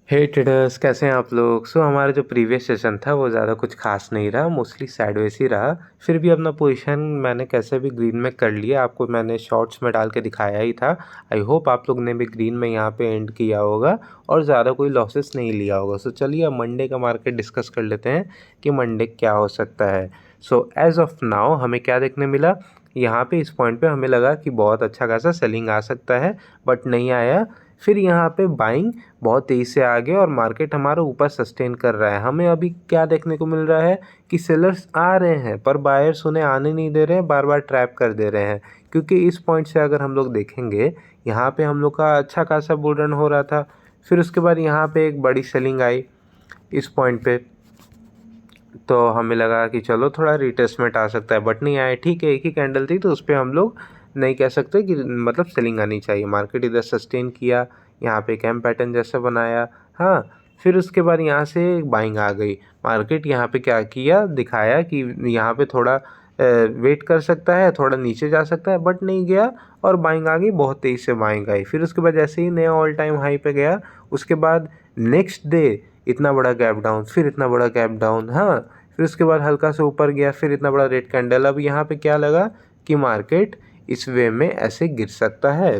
हे traders, कैसे हैं आप लोग। हमारा जो प्रीवियस सेशन था वो ज़्यादा कुछ खास नहीं रहा, मोस्टली साइडवेज ही रहा। फिर भी अपना पोजीशन मैंने कैसे भी ग्रीन में कर लिया। आपको मैंने शॉर्ट्स में डाल के दिखाया ही था। आई होप आप लोग ने भी ग्रीन में यहाँ पे एंड किया होगा और ज़्यादा कोई लॉसेस नहीं लिया होगा। चलिए अब मंडे का मार्केट डिस्कस कर लेते हैं कि मंडे क्या हो सकता है। एज ऑफ नाउ हमें क्या देखने मिला, यहाँ पे इस पॉइंट पे हमें लगा कि बहुत अच्छा खासा सेलिंग आ सकता है, बट नहीं आया। फिर यहाँ पे बाइंग बहुत तेज़ी से आ गया और मार्केट हमारा ऊपर सस्टेन कर रहा है। हमें अभी क्या देखने को मिल रहा है कि सेलर्स आ रहे हैं पर बायर्स उन्हें आने नहीं दे रहे हैं, बार बार ट्रैप कर दे रहे हैं। क्योंकि इस पॉइंट से अगर हम लोग देखेंगे, यहाँ पे हम लोग का अच्छा खासा बुल रन हो रहा था। फिर उसके बाद यहाँ पे एक बड़ी सेलिंग आई इस पॉइंट पे, तो हमें लगा कि चलो थोड़ा रिटेस्टमेंट आ सकता है, बट नहीं आया। ठीक है, एक ही कैंडल थी तो उस पर हम लोग नहीं कह सकते कि मतलब सेलिंग आनी चाहिए। मार्केट इधर सस्टेन किया, यहाँ पे कैम पैटर्न जैसा बनाया। हाँ, फिर उसके बाद यहाँ से बाइंग आ गई। मार्केट यहाँ पे क्या किया, दिखाया कि यहाँ पे थोड़ा वेट कर सकता है, थोड़ा नीचे जा सकता है, बट नहीं गया और बाइंग आ गई। बहुत तेज़ी से बाइंग आई। फिर उसके बाद जैसे ही नया ऑल टाइम हाई पे गया, उसके बाद नेक्स्ट डे इतना बड़ा गैप डाउन, फिर इतना बड़ा गैप डाउन। हाँ, फिर उसके बाद हल्का सा ऊपर गया, फिर इतना बड़ा रेड कैंडल। अब यहाँ पे क्या लगा कि मार्केट इस वे में ऐसे गिर सकता है,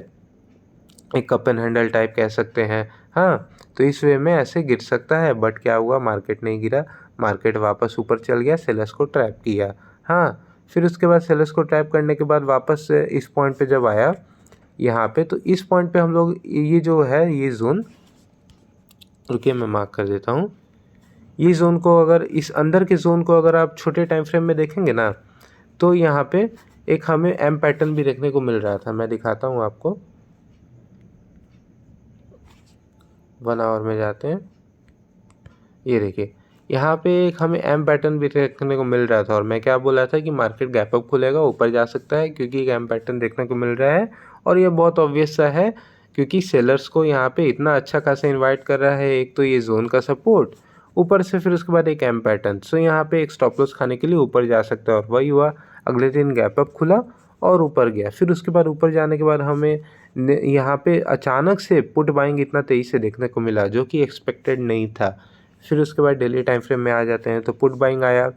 एक कप एंड हैंडल टाइप कह सकते हैं। हाँ, तो इस वे में ऐसे गिर सकता है, बट क्या हुआ, मार्केट नहीं गिरा। मार्केट वापस ऊपर चल गया, सेलर्स को ट्रैप किया। हाँ, फिर उसके बाद सेलर्स को ट्रैप करने के बाद वापस इस पॉइंट पे जब आया यहाँ पे, तो इस पॉइंट पे हम लोग ये जो है ये जोन, रुकिए मैं मार्क कर देता हूँ। ये जोन को अगर इस अंदर के जोन को अगर आप छोटे टाइम फ्रेम में देखेंगे ना, तो यहाँ पे एक हमें एम पैटर्न भी देखने को मिल रहा था। मैं दिखाता हूँ आपको, 1 आवर में जाते हैं। ये देखिए, यहाँ पे एक हमें एम पैटर्न भी देखने को मिल रहा था और मैं क्या बोला था कि मार्केट गैप अप खुलेगा, ऊपर जा सकता है, क्योंकि एक एम पैटर्न देखने को मिल रहा है। और ये बहुत ऑब्वियस सा है, क्योंकि सेलर्स को यहाँ पे इतना अच्छा खासा इन्वाइट कर रहा है। एक तो ये जोन का सपोर्ट, ऊपर से फिर उसके बाद एक एम पैटर्न। यहाँ पे एक स्टॉप लॉस खाने के लिए ऊपर जा सकता है, और वही हुआ। अगले दिन गैप अप खुला और ऊपर गया। फिर उसके बाद ऊपर जाने के बाद हमें यहाँ पे अचानक से पुट बाइंग इतना तेज़ी से देखने को मिला, जो कि एक्सपेक्टेड नहीं था। फिर उसके बाद डेली टाइम फ्रेम में आ जाते हैं, तो पुट बाइंग आया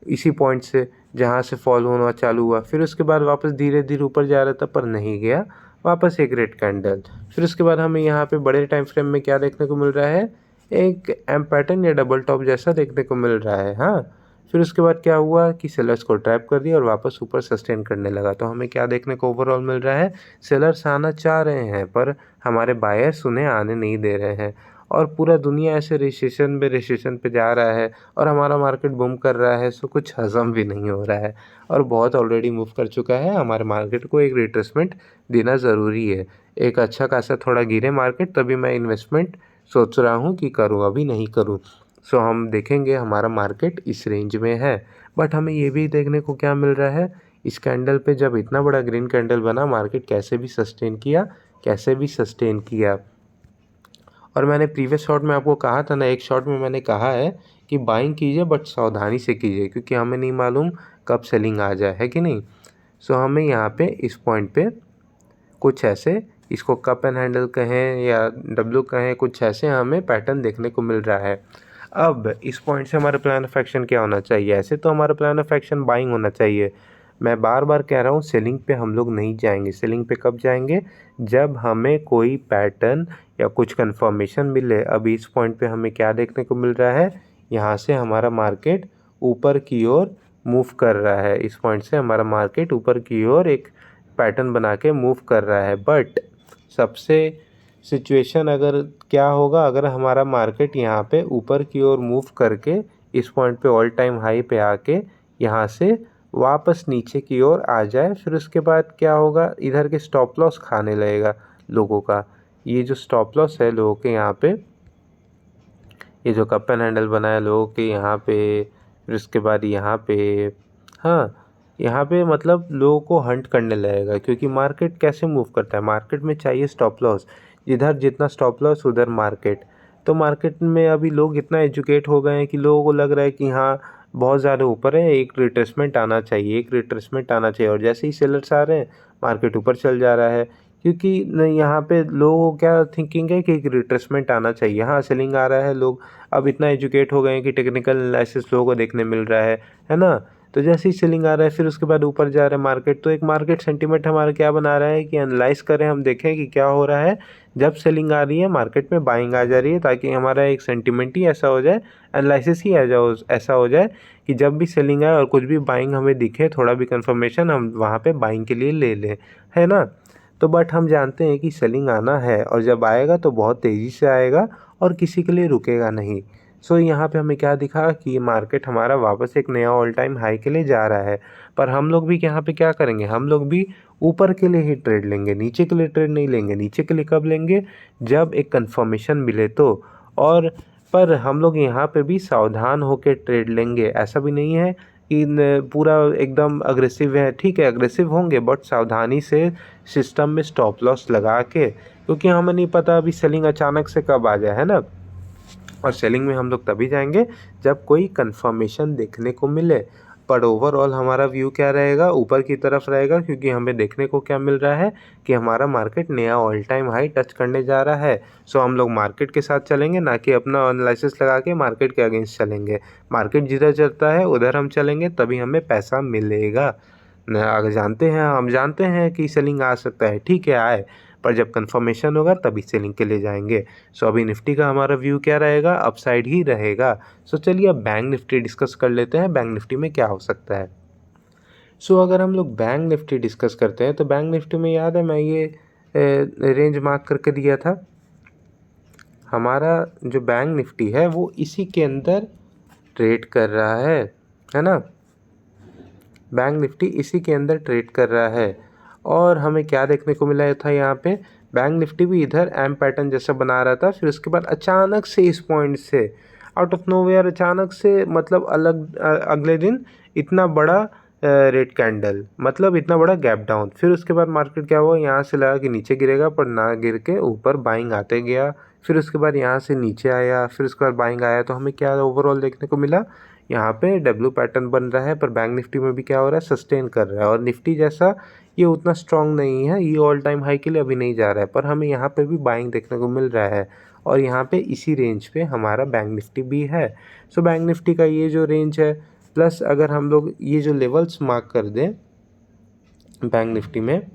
इसी पॉइंट से जहाँ से फॉल होना चालू हुआ। फिर उसके बाद वापस धीरे धीरे ऊपर जा रहा था पर नहीं गया, वापस एक रेड कैंडल। फिर उसके बाद हमें यहाँ पे बड़े टाइम फ्रेम में क्या देखने को मिल रहा है, एक एम पैटर्न या डबल टॉप जैसा देखने को मिल रहा है। हाँ, फिर उसके बाद क्या हुआ कि सेलर्स को ट्रैप कर दिया और वापस ऊपर सस्टेन करने लगा। तो हमें क्या देखने को ओवरऑल मिल रहा है, सेलर्स आना चाह रहे हैं पर हमारे बायर्स उन्हें आने नहीं दे रहे हैं। और पूरा दुनिया ऐसे रिसेशन पे जा रहा है और हमारा मार्केट बूम कर रहा है। कुछ हज़म भी नहीं हो रहा है और बहुत ऑलरेडी मूव कर चुका है। हमारे मार्केट को एक रिट्रेसमेंट देना ज़रूरी है। एक अच्छा खासा थोड़ा गिरे मार्केट, तभी मैं इन्वेस्टमेंट सोच रहा हूँ कि करूँ, अभी नहीं करूँ। हम देखेंगे हमारा मार्केट इस रेंज में है। बट हमें ये भी देखने को क्या मिल रहा है, इस कैंडल पे जब इतना बड़ा ग्रीन कैंडल बना, मार्केट कैसे भी सस्टेन किया। और मैंने प्रीवियस शॉट में आपको कहा था ना, एक शॉट में मैंने कहा है कि बाइंग कीजिए बट सावधानी से कीजिए, क्योंकि हमें नहीं मालूम कब सेलिंग आ जाए, है कि नहीं। हमें यहाँ पे इस पॉइंट पे कुछ ऐसे, इसको कप एंड हैंडल कहें या डब्ल्यू कहें, कुछ ऐसे हमें पैटर्न देखने को मिल रहा है। अब इस पॉइंट से हमारा प्लान ऑफ एक्शन क्या होना चाहिए, ऐसे तो हमारा प्लान ऑफ एक्शन बाइंग होना चाहिए। मैं बार बार कह रहा हूँ, सेलिंग पे हम लोग नहीं जाएंगे। सेलिंग पे कब जाएंगे, जब हमें कोई पैटर्न या कुछ कंफर्मेशन मिले। अभी इस पॉइंट पे हमें क्या देखने को मिल रहा है, यहाँ से हमारा मार्केट ऊपर की ओर मूव कर रहा है। इस पॉइंट से हमारा मार्केट ऊपर की ओर एक पैटर्न बना के मूव कर रहा है। बट सबसे सिचुएशन अगर क्या होगा, अगर हमारा मार्केट यहाँ पे ऊपर की ओर मूव करके इस पॉइंट पे ऑल टाइम हाई पे आके यहाँ से वापस नीचे की ओर आ जाए, फिर उसके बाद क्या होगा, इधर के स्टॉप लॉस खाने लगेगा लोगों का। ये जो स्टॉप लॉस है लोगों के यहाँ पे, ये जो कप एंड हैंडल बनाया लोगों के यहाँ पे, फिर उसके बाद यहाँ पे, हाँ, यहाँ पे मतलब लोगों को हंट करने लगेगा। क्योंकि मार्केट कैसे मूव करता है, मार्केट में चाहिए स्टॉप लॉस, जिधर जितना स्टॉप लॉस उधर मार्केट। तो मार्केट में अभी लोग इतना एजुकेट हो गए हैं कि लोगों को लग रहा है कि हाँ बहुत ज़्यादा ऊपर है, एक रिट्रेसमेंट आना चाहिए, एक रिट्रेसमेंट आना चाहिए। और जैसे ही सेलर्स आ रहे हैं, मार्केट ऊपर चल जा रहा है। क्योंकि न यहाँ पे लोगों को क्या थिंकिंग है कि एक रिट्रेसमेंट आना चाहिए। हाँ, सेलिंग आ रहा है, लोग अब इतना एजुकेट हो गए हैं कि टेक्निकल एनालिसिस लोगों को देखने मिल रहा है ना? तो जैसे ही सेलिंग आ रहा है फिर उसके बाद ऊपर जा रहा है मार्केट, तो एक मार्केट सेंटीमेंट हमारा क्या बना रहा है कि एनालाइज करें, हम देखें कि क्या हो रहा है। जब सेलिंग आ रही है मार्केट में बाइंग आ जा रही है, ताकि हमारा एक सेंटीमेंट ही ऐसा हो जाए, एनालिसिस ही ऐसा हो जाए कि जब भी सेलिंग आए और कुछ भी बाइंग हमें दिखे, थोड़ा भी कंफर्मेशन, हम वहाँ पे बाइंग के लिए ले लें, है ना? तो बट हम जानते हैं कि सेलिंग आना है और जब आएगा तो बहुत तेज़ी से आएगा और किसी के लिए रुकेगा नहीं। सो यहाँ पे हमें क्या दिखा कि मार्केट हमारा वापस एक नया ऑल टाइम हाई के लिए जा रहा है। पर हम लोग भी यहाँ पे क्या करेंगे, हम लोग भी ऊपर के लिए ही ट्रेड लेंगे, नीचे के लिए ट्रेड नहीं लेंगे। नीचे के लिए कब लेंगे, जब एक कंफर्मेशन मिले तो। और पर हम लोग यहाँ पे भी सावधान होकर ट्रेड लेंगे। ऐसा भी नहीं है कि पूरा एकदम अग्रेसिव है, ठीक है अग्रेसिव होंगे बट सावधानी से सिस्टम में स्टॉप लॉस लगा के, क्योंकि हमें नहीं पता अभी सेलिंग अचानक से कब आ जाए, है ना? और सेलिंग में हम लोग तभी जाएंगे जब कोई कंफर्मेशन देखने को मिले। पर ओवरऑल हमारा व्यू क्या रहेगा, ऊपर की तरफ रहेगा, क्योंकि हमें देखने को क्या मिल रहा है कि हमारा मार्केट नया ऑल टाइम हाई टच करने जा रहा है। सो हम लोग मार्केट के साथ चलेंगे, ना कि अपना एनालिसिस लगा के मार्केट के अगेंस्ट चलेंगे। मार्केट जिधर चलता है उधर हम चलेंगे, तभी हमें पैसा मिलेगा। अगर हम जानते हैं कि सेलिंग आ सकता है, ठीक है आए, पर जब कंफर्मेशन होगा तभी सेलिंग के लिए जाएंगे। सो अभी निफ्टी का हमारा व्यू क्या रहेगा, अपसाइड ही रहेगा। सो चलिए अब बैंक निफ्टी डिस्कस कर लेते हैं, बैंक निफ्टी में क्या हो सकता है। सो अगर हम लोग बैंक निफ्टी डिस्कस करते हैं तो बैंक निफ्टी में याद है मैं ये रेंज मार्क करके दिया था। हमारा जो बैंक निफ्टी है वो इसी के अंदर ट्रेड कर रहा है ना? बैंक निफ्टी इसी के अंदर ट्रेड कर रहा है। और हमें क्या देखने को मिला था, यहाँ पे बैंक निफ्टी भी इधर एम पैटर्न जैसा बना रहा था, फिर उसके बाद अचानक से इस पॉइंट से आउट ऑफ नोवेयर अचानक से, मतलब अगले दिन इतना बड़ा रेड कैंडल, मतलब इतना बड़ा गैप डाउन। फिर उसके बाद मार्केट क्या हुआ, यहाँ से लगा कि नीचे गिरेगा, पर ना गिर के ऊपर बाइंग आते गया। फिर उसके बाद यहाँ से नीचे आया, फिर उसके बाद बाइंग आया। तो हमें क्या ओवरऑल देखने को मिला, यहाँ पे डब्ल्यू पैटर्न बन रहा है, पर बैंक निफ्टी में भी क्या हो रहा है, सस्टेन कर रहा है। और निफ्टी जैसा ये उतना स्ट्रांग नहीं है, ये ऑल टाइम हाई के लिए अभी नहीं जा रहा है, पर हमें यहाँ पे भी बाइंग देखने को मिल रहा है। और यहाँ पे इसी रेंज पे हमारा बैंक निफ्टी भी है। सो बैंक निफ्टी का ये जो रेंज है, प्लस अगर हम लोग ये जो लेवल्स मार्क कर दें बैंक निफ्टी में,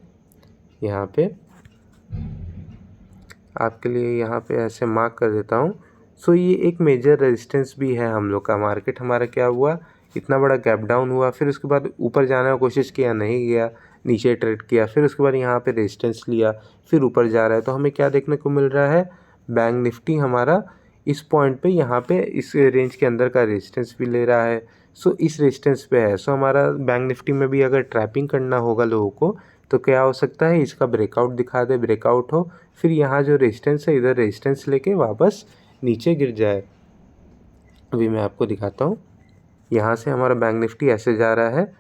यहाँ पे आपके लिए यहाँ पे ऐसे मार्क कर देता हूँ। सो ये एक मेजर रेजिस्टेंस भी है हम लोग का। मार्केट हमारा क्या हुआ, इतना बड़ा गैप डाउन हुआ, फिर उसके बाद ऊपर जाने की कोशिश किया, नहीं गया, नीचे ट्रेड किया, फिर उसके बाद यहाँ पे रेजिस्टेंस लिया, फिर ऊपर जा रहा है। तो हमें क्या देखने को मिल रहा है, बैंक निफ्टी हमारा इस पॉइंट पे, यहाँ पे इस रेंज के अंदर का रेजिस्टेंस भी ले रहा है। सो इस रेजिस्टेंस पे है। सो हमारा बैंक निफ्टी में भी अगर ट्रैपिंग करना होगा लोगों को, तो क्या हो सकता है, इसका ब्रेकआउट दिखा दे, ब्रेकआउट हो, फिर यहाँ जो रेजिस्टेंस है इधर रेजिस्टेंस लेके वापस नीचे गिर जाए। अभी मैं आपको दिखाता हूँ, यहाँ से हमारा बैंक निफ्टी ऐसे जा रहा है।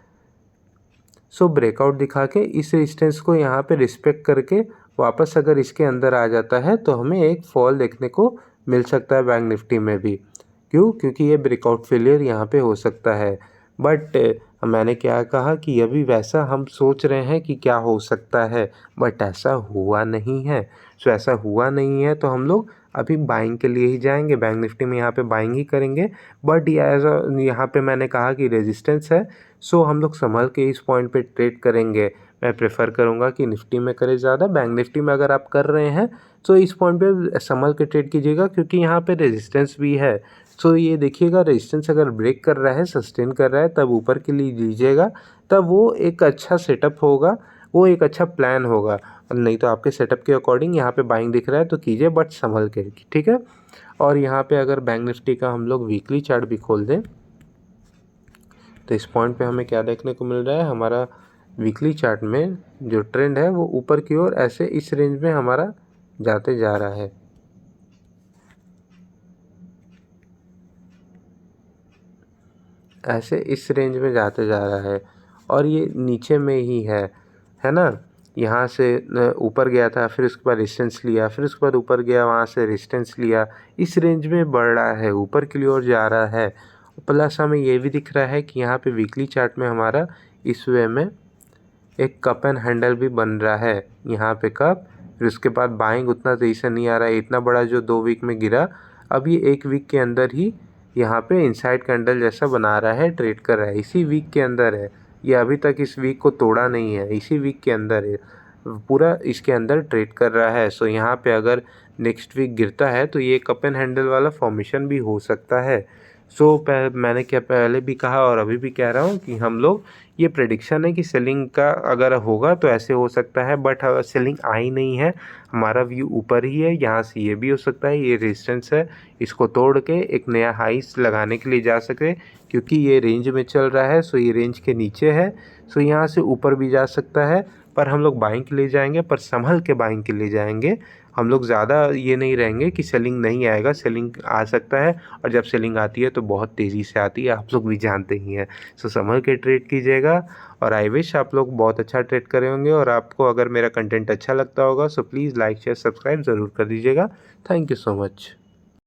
सो ब्रेकआउट दिखा के इस रेजिस्टेंस को यहाँ पे रिस्पेक्ट करके वापस अगर इसके अंदर आ जाता है तो हमें एक फॉल देखने को मिल सकता है बैंक निफ्टी में भी। क्यों? क्योंकि ये ब्रेकआउट फेलियर यहाँ पे हो सकता है। बट मैंने क्या कहा कि अभी वैसा हम सोच रहे हैं कि क्या हो सकता है, बट ऐसा हुआ नहीं है। सो ऐसा हुआ नहीं है तो हम लोग अभी बाइंग के लिए ही जाएंगे, बैंक निफ्टी में यहाँ पे बाइंग ही करेंगे। बट यहाँ पे मैंने कहा कि रेजिस्टेंस है, सो हम लोग संभल के इस पॉइंट पे ट्रेड करेंगे। मैं प्रेफर करूँगा कि निफ्टी में करें ज़्यादा। बैंक निफ्टी में अगर आप कर रहे हैं तो इस पॉइंट पे संभल के ट्रेड कीजिएगा, क्योंकि यहाँ पे रेजिस्टेंस भी है। सो ये देखिएगा, रेजिस्टेंस अगर ब्रेक कर रहा है, सस्टेन कर रहा है, तब ऊपर के लिए लीजिएगा, तब वो एक अच्छा सेटअप होगा, वो एक अच्छा प्लान होगा। नहीं तो आपके सेटअप के अकॉर्डिंग यहाँ पे बाइंग दिख रहा है तो कीजिए, बट संभल के, ठीक है। और यहाँ पे अगर बैंक निफ्टी का हम लोग वीकली चार्ट भी खोल दें तो इस पॉइंट पे हमें क्या देखने को मिल रहा है, हमारा वीकली चार्ट में जो ट्रेंड है वो ऊपर की ओर ऐसे इस रेंज में हमारा जाते जा रहा है। ऐसे इस रेंज में जाते जा रहा है और ये नीचे में ही है ना। यहाँ से ऊपर गया था, फिर उसके बाद रेजिस्टेंस लिया, फिर उसके बाद ऊपर गया, वहाँ से रेजिस्टेंस लिया, इस रेंज में बढ़ रहा है, ऊपर की ओर जा रहा है। प्लस हमें ये भी दिख रहा है कि यहाँ पे वीकली चार्ट में हमारा इस वे में एक कप एंड हैंडल भी बन रहा है यहाँ पे कप। फिर उसके बाद बाइंग उतना तेज़ी से नहीं आ रहा है, इतना बड़ा जो 2 वीक में गिरा, अब ये 1 वीक के अंदर ही यहाँ पे इनसाइड कैंडल जैसा बना रहा है, ट्रेड कर रहा है, इसी वीक के अंदर है ये, अभी तक इस वीक को तोड़ा नहीं है, इसी वीक के अंदर है, पूरा इसके अंदर ट्रेड कर रहा है। सो यहाँ पे अगर नेक्स्ट वीक गिरता है तो ये कप एंड हैंडल वाला फॉर्मेशन भी हो सकता है। सो मैंने क्या पहले भी कहा और अभी भी कह रहा हूँ कि हम लोग ये प्रेडिक्शन है कि सेलिंग का अगर होगा तो ऐसे हो सकता है, बट सेलिंग आई नहीं है, हमारा व्यू ऊपर ही है। यहाँ से ये भी हो सकता है ये रेजिस्टेंस है, इसको तोड़ के एक नया हाइस लगाने के लिए जा सके, क्योंकि ये रेंज में चल रहा है। सो ये रेंज के नीचे है, सो यहाँ से ऊपर भी जा सकता है, पर हम लोग बाइंग के लिए जाएंगे, पर संभल के बाइंग के लिए जाएंगे। हम लोग ज़्यादा ये नहीं रहेंगे कि सेलिंग नहीं आएगा, सेलिंग आ सकता है, और जब सेलिंग आती है तो बहुत तेज़ी से आती है, आप लोग भी जानते ही हैं। सो संभल के ट्रेड कीजिएगा, और आई विश आप लोग बहुत अच्छा ट्रेड करे होंगे। और आपको अगर मेरा कंटेंट अच्छा लगता होगा so please like share subscribe ज़रूर कर दीजिएगा। Thank you so much.